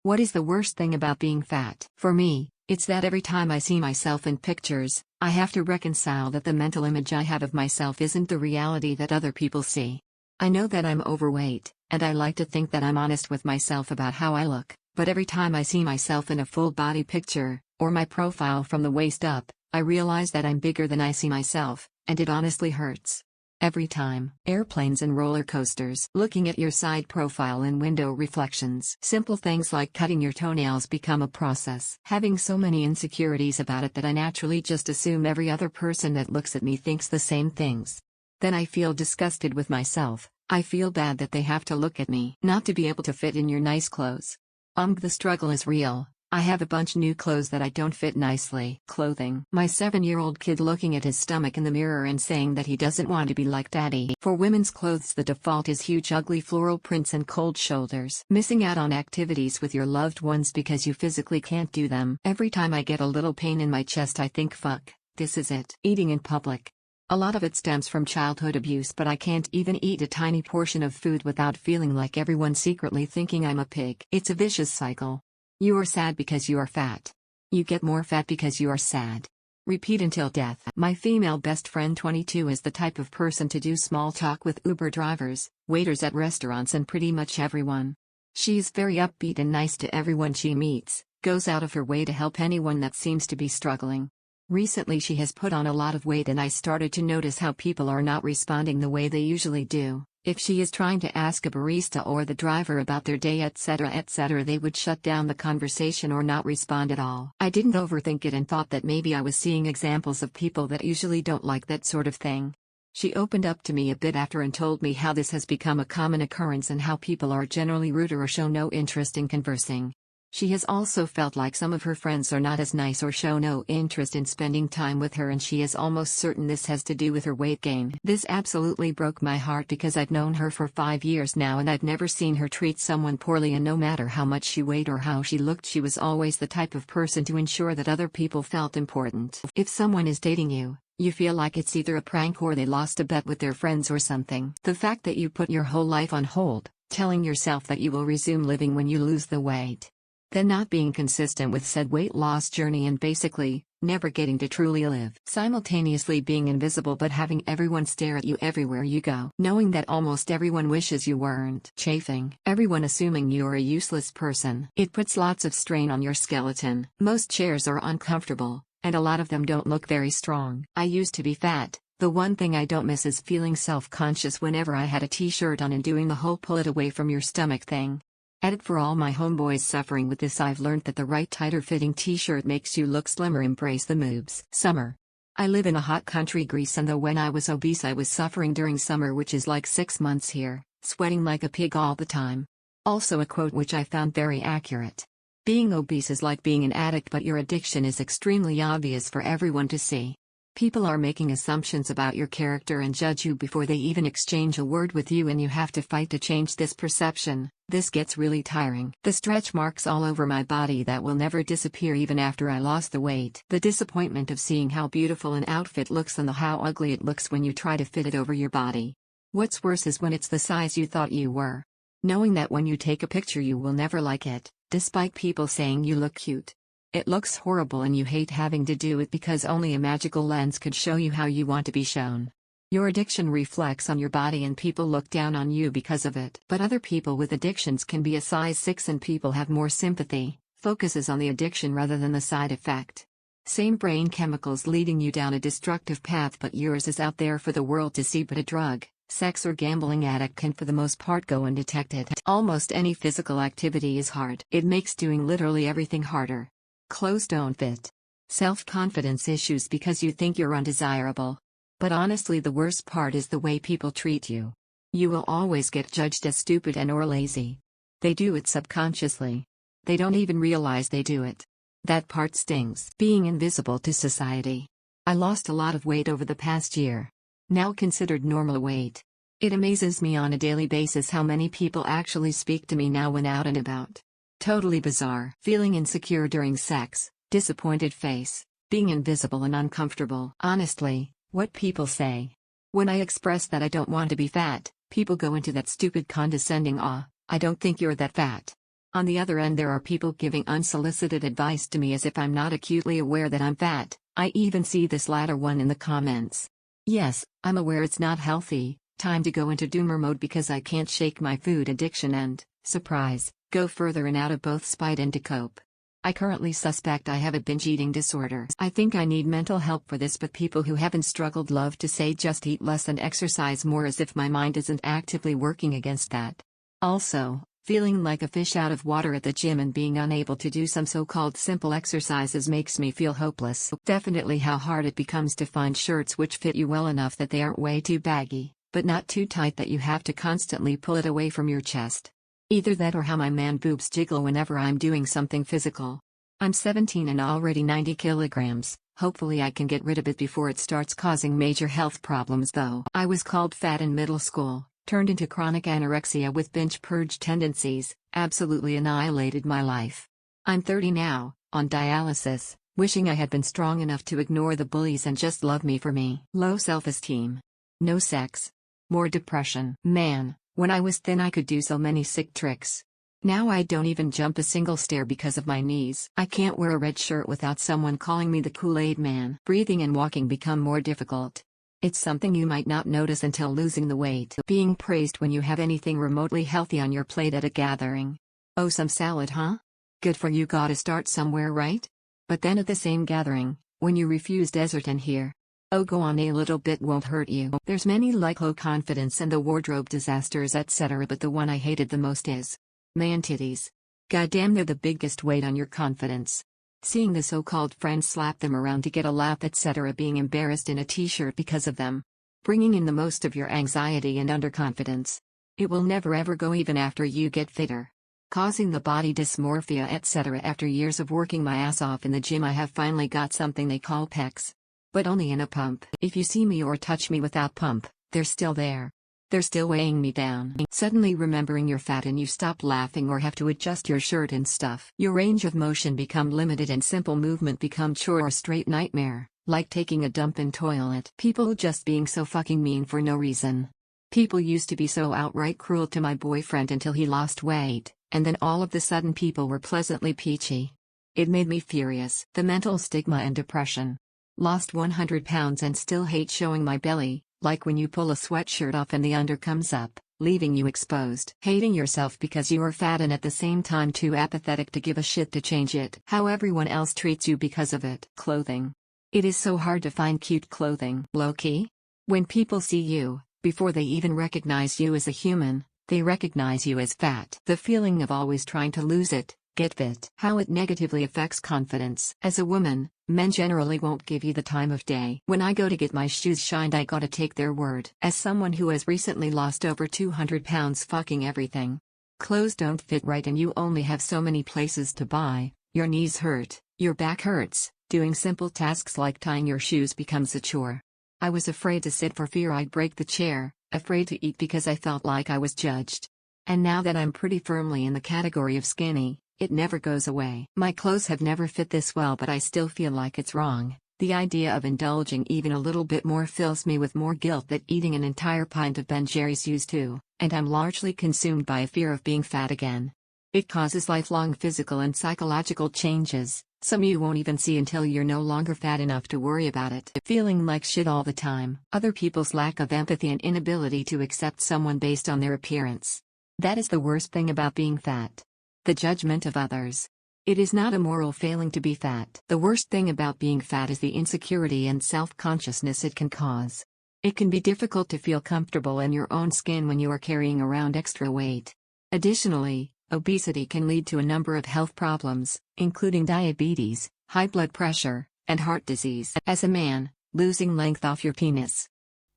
What is the worst thing about being fat? For me, it's that every time I see myself in pictures, I have to reconcile that the mental image I have of myself isn't the reality that other people see. I know that I'm overweight, and I like to think that I'm honest with myself about how I look, but every time I see myself in a full body picture, or my profile from the waist up, I realize that I'm bigger than I see myself, and it honestly hurts. Every time. Airplanes and roller coasters. Looking at your side profile in window reflections. Simple things like cutting your toenails become a process. Having so many insecurities about it that I naturally just assume every other person that looks at me thinks the same things. Then I feel disgusted with myself. I feel bad that they have to look at me. Not to be able to fit in your nice clothes. The struggle is real. I have a bunch new clothes that I don't fit nicely. Clothing. My 7-year-old kid looking at his stomach in the mirror and saying that he doesn't want to be like daddy. For women's clothes the default is huge ugly floral prints and cold shoulders. Missing out on activities with your loved ones because you physically can't do them. Every time I get a little pain in my chest I think fuck, this is it. Eating in public. A lot of it stems from childhood abuse, but I can't even eat a tiny portion of food without feeling like everyone's secretly thinking I'm a pig. It's a vicious cycle. You are sad because you are fat. You get more fat because you are sad. Repeat until death. My female best friend 22 is the type of person to do small talk with Uber drivers, waiters at restaurants and pretty much everyone. She's very upbeat and nice to everyone she meets, goes out of her way to help anyone that seems to be struggling. Recently she has put on a lot of weight and I started to notice how people are not responding the way they usually do. If she is trying to ask a barista or the driver about their day etc., they would shut down the conversation or not respond at all. I didn't overthink it and thought that maybe I was seeing examples of people that usually don't like that sort of thing. She opened up to me a bit after and told me how this has become a common occurrence and how people are generally rude or show no interest in conversing. She has also felt like some of her friends are not as nice or show no interest in spending time with her, and she is almost certain this has to do with her weight gain. This absolutely broke my heart because I've known her for 5 years now and I've never seen her treat someone poorly, and no matter how much she weighed or how she looked, she was always the type of person to ensure that other people felt important. If someone is dating you, you feel like it's either a prank or they lost a bet with their friends or something. The fact that you put your whole life on hold, telling yourself that you will resume living when you lose the weight. Then not being consistent with said weight loss journey and basically, never getting to truly live. Simultaneously being invisible but having everyone stare at you everywhere you go. Knowing that almost everyone wishes you weren't. Chafing. Everyone assuming you're a useless person. It puts lots of strain on your skeleton. Most chairs are uncomfortable, and a lot of them don't look very strong. I used to be fat. The one thing I don't miss is feeling self-conscious whenever I had a t-shirt on and doing the whole pull it away from your stomach thing. Edit for all my homeboys suffering with this. I've learned that the right tighter fitting t-shirt makes you look slimmer. Embrace the moves. Summer. I live in a hot country, Greece, and though when I was obese I was suffering during summer, which is like 6 months here, sweating like a pig all the time. Also a quote which I found very accurate. Being obese is like being an addict, but your addiction is extremely obvious for everyone to see. People are making assumptions about your character and judge you before they even exchange a word with you, and you have to fight to change this perception. This gets really tiring. The stretch marks all over my body that will never disappear even after I lost the weight. The disappointment of seeing how beautiful an outfit looks and how ugly it looks when you try to fit it over your body. What's worse is when it's the size you thought you were. Knowing that when you take a picture you will never like it, despite people saying you look cute. It looks horrible and you hate having to do it because only a magical lens could show you how you want to be shown. Your addiction reflects on your body and people look down on you because of it. But other people with addictions can be a size 6 and people have more sympathy, focuses on the addiction rather than the side effect. Same brain chemicals leading you down a destructive path, but yours is out there for the world to see. But a drug, sex or gambling addict can for the most part go undetected. Almost any physical activity is hard. It makes doing literally everything harder. Clothes don't fit. Self-confidence issues because you think you're undesirable. But honestly, the worst part is the way people treat you. You will always get judged as stupid and or lazy. They do it subconsciously. They don't even realize they do it. That part stings. Being invisible to society. I lost a lot of weight over the past year. Now considered normal weight. It amazes me on a daily basis how many people actually speak to me now when out and about. Totally bizarre. Feeling insecure during sex, disappointed face, being invisible and uncomfortable. Honestly, what people say. When I express that I don't want to be fat, people go into that stupid condescending "I don't think you're that fat." On the other end, there are people giving unsolicited advice to me as if I'm not acutely aware that I'm fat. I even see this latter one in the comments. Yes, I'm aware it's not healthy. Time to go into doomer mode because I can't shake my food addiction and, surprise, go further and out of both spite and to cope. I currently suspect I have a binge eating disorder. I think I need mental help for this, but people who haven't struggled love to say just eat less and exercise more, as if my mind isn't actively working against that. Also, feeling like a fish out of water at the gym and being unable to do some so-called simple exercises makes me feel hopeless. Definitely how hard it becomes to find shirts which fit you well enough that they aren't way too baggy, but not too tight that you have to constantly pull it away from your chest. Either that or how my man boobs jiggle whenever I'm doing something physical. I'm 17 and already 90 kilograms. Hopefully I can get rid of it before it starts causing major health problems though. I was called fat in middle school, turned into chronic anorexia with binge purge tendencies, absolutely annihilated my life. I'm 30 now, on dialysis, wishing I had been strong enough to ignore the bullies and just love me for me. Low self-esteem. No sex. More depression. Man, when I was thin I could do so many sick tricks. Now I don't even jump a single stair because of my knees. I can't wear a red shirt without someone calling me the Kool-Aid Man. Breathing and walking become more difficult. It's something you might not notice until losing the weight. Being praised when you have anything remotely healthy on your plate at a gathering. Oh, some salad, huh? Good for you, gotta start somewhere, right? But then at the same gathering, when you refuse dessert and hear, oh, go on, a little bit won't hurt you. There's many like low confidence and the wardrobe disasters, etc., but the one I hated the most is man titties. Goddamn, they're the biggest weight on your confidence. Seeing the so-called friends slap them around to get a laugh, etc., being embarrassed in a t-shirt because of them. Bringing in the most of your anxiety and underconfidence. It will never ever go even after you get fitter. Causing the body dysmorphia, etc. After years of working my ass off in the gym, I have finally got something they call pecs. But only in a pump. If you see me or touch me without pump, they're still there. They're still weighing me down. Suddenly remembering you're fat and you stop laughing or have to adjust your shirt and stuff. Your range of motion become limited and simple movement become chore or straight nightmare, like taking a dump in toilet. People just being so fucking mean for no reason. People used to be so outright cruel to my boyfriend until he lost weight, and then all of the sudden people were pleasantly peachy. It made me furious. The mental stigma and depression. Lost 100 pounds and still hate showing my belly, like when you pull a sweatshirt off and the under comes up, leaving you exposed. Hating yourself because you are fat and at the same time too apathetic to give a shit to change it. How everyone else treats you because of it. Clothing. It is so hard to find cute clothing. Low-key? When people see you, before they even recognize you as a human, they recognize you as fat. The feeling of always trying to lose it, get fit. How it negatively affects confidence. As a woman, men generally won't give you the time of day. When I go to get my shoes shined, I gotta take their word. As someone who has recently lost over 200 pounds, fucking everything. Clothes don't fit right and you only have so many places to buy, your knees hurt, your back hurts, doing simple tasks like tying your shoes becomes a chore. I was afraid to sit for fear I'd break the chair, afraid to eat because I felt like I was judged. And now that I'm pretty firmly in the category of skinny, it never goes away. My clothes have never fit this well, but I still feel like it's wrong. The idea of indulging even a little bit more fills me with more guilt that eating an entire pint of Ben Jerry's used to, and I'm largely consumed by a fear of being fat again. It causes lifelong physical and psychological changes, some you won't even see until you're no longer fat enough to worry about it. Feeling like shit all the time. Other people's lack of empathy and inability to accept someone based on their appearance. That is the worst thing about being fat. The judgment of others. It is not a moral failing to be fat. The worst thing about being fat is the insecurity and self-consciousness it can cause. It can be difficult to feel comfortable in your own skin when you are carrying around extra weight. Additionally, obesity can lead to a number of health problems, including diabetes, high blood pressure, and heart disease. As a man, losing length off your penis.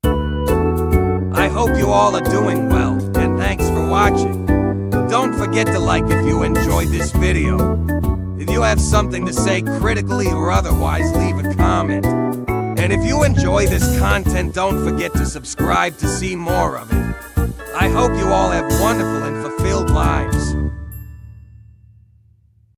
I hope you all are doing well, and thanks for watching. Don't forget to like if you enjoyed this video. If you have something to say critically or otherwise, leave a comment. And if you enjoy this content, don't forget to subscribe to see more of it. I hope you all have wonderful and fulfilled lives.